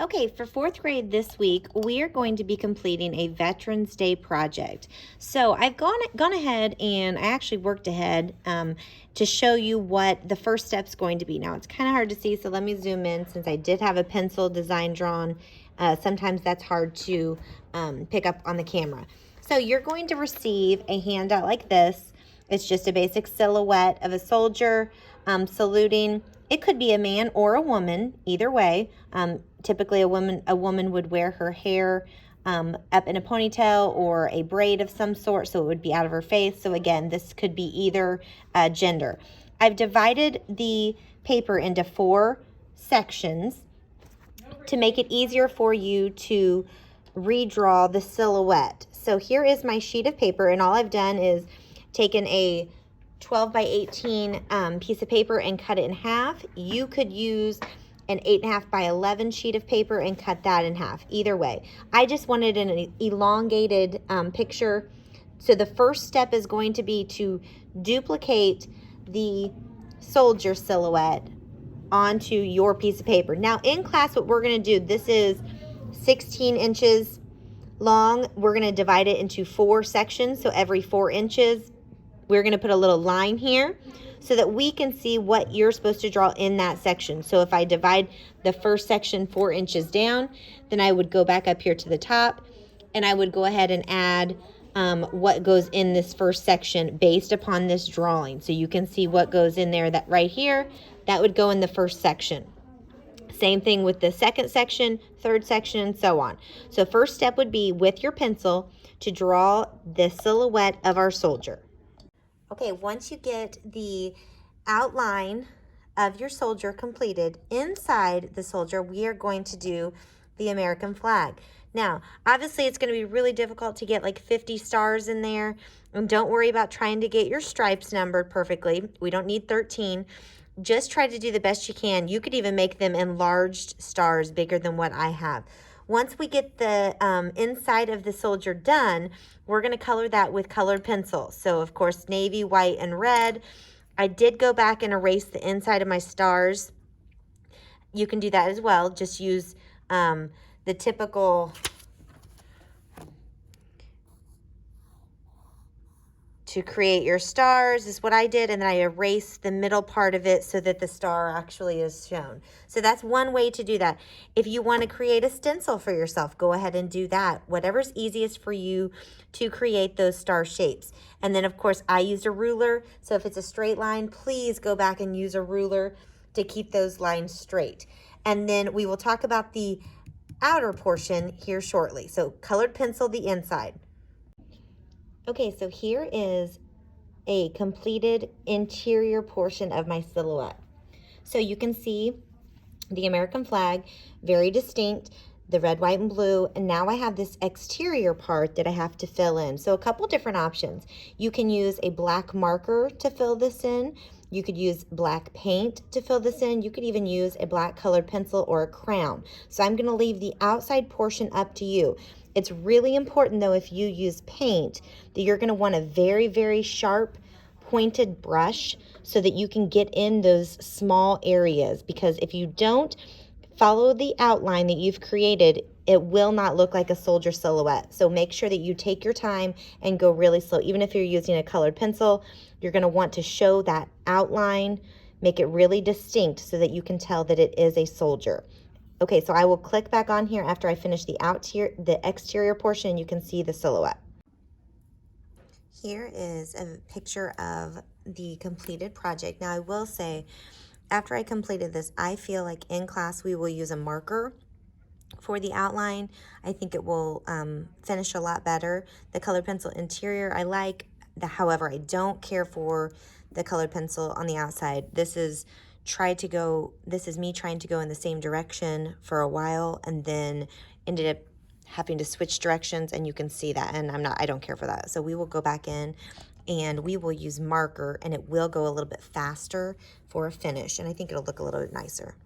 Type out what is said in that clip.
Okay, for fourth grade this week, we are going to be completing a Veterans Day project. So I've gone ahead and I actually worked ahead to show you what the first step's going to be. Now it's kind of hard to see, so let me zoom in since I did have a pencil design drawn. Sometimes that's hard to pick up on the camera. So you're going to receive a handout like this. It's just a basic silhouette of a soldier saluting. It could be a man or a woman, either way. Typically, a woman would wear her hair up in a ponytail or a braid of some sort, so it would be out of her face. So again, this could be either gender. I've divided the paper into 4 sections to make it easier for you to redraw the silhouette. So here is my sheet of paper, and all I've done is taken a 12 by 18 piece of paper and cut it in half. You could use an 8.5 by 11 sheet of paper and cut that in half. Either way, I just wanted an elongated picture. So the first step is going to be to duplicate the soldier silhouette onto your piece of paper. Now in class, what we're going to do, this is 16 inches long. We're going to divide it into 4 sections. So every 4 inches, we're going to put a little line here so that we can see what you're supposed to draw in that section. So if I divide the first section 4 inches down, then I would go back up here to the top and I would go ahead and add what goes in this first section based upon this drawing. So you can see what goes in there. That right here, that would go in the first section. Same thing with the second section, third section, and so on. So first step would be with your pencil to draw the silhouette of our soldier. Okay, once you get the outline of your soldier completed, inside the soldier, we are going to do the American flag. Now, obviously, it's going to be really difficult to get like 50 stars in there. And don't worry about trying to get your stripes numbered perfectly. We don't need 13. Just try to do the best you can. You could even make them enlarged stars bigger than what I have. Once we get the inside of the soldier done, we're going to color that with colored pencils. So, of course, navy, white, and red. I did go back and erase the inside of my stars. You can do that as well. Just use the typical to create your stars is what I did, and then I erased the middle part of it so that the star actually is shown. So that's one way to do that. If you want to create a stencil for yourself, go ahead and do that. Whatever's easiest for you to create those star shapes. And then, of course, I used a ruler. So if it's a straight line, please go back and use a ruler to keep those lines straight. And then we will talk about the outer portion here shortly. So colored pencil the inside. Okay, so here is a completed interior portion of my silhouette. So you can see the American flag, very distinct, the red, white, and blue, and now I have this exterior part that I have to fill in. So a couple different options. You can use a black marker to fill this in. You could use black paint to fill this in. You could even use a black colored pencil or a crayon. So I'm gonna leave the outside portion up to you. It's really important though, if you use paint, that you're gonna want a very, very sharp pointed brush so that you can get in those small areas, because if you don't follow the outline that you've created, it will not look like a soldier silhouette. So make sure that you take your time and go really slow. Even if you're using a colored pencil, you're gonna want to show that outline, make it really distinct so that you can tell that it is a soldier. Okay, so I will click back on here after I finish the exterior portion, and you can see the silhouette. Here is a picture of the completed project. Now I will say, after I completed this, I feel like in class we will use a marker for the outline. I think it will finish a lot better. The colored pencil interior I like, however, I don't care for the colored pencil on the outside. This is me trying to go in the same direction for a while and then ended up having to switch directions, and you can see that, and I don't care for that. So we will go back in and we will use marker, and it will go a little bit faster for a finish, and I think it'll look a little bit nicer.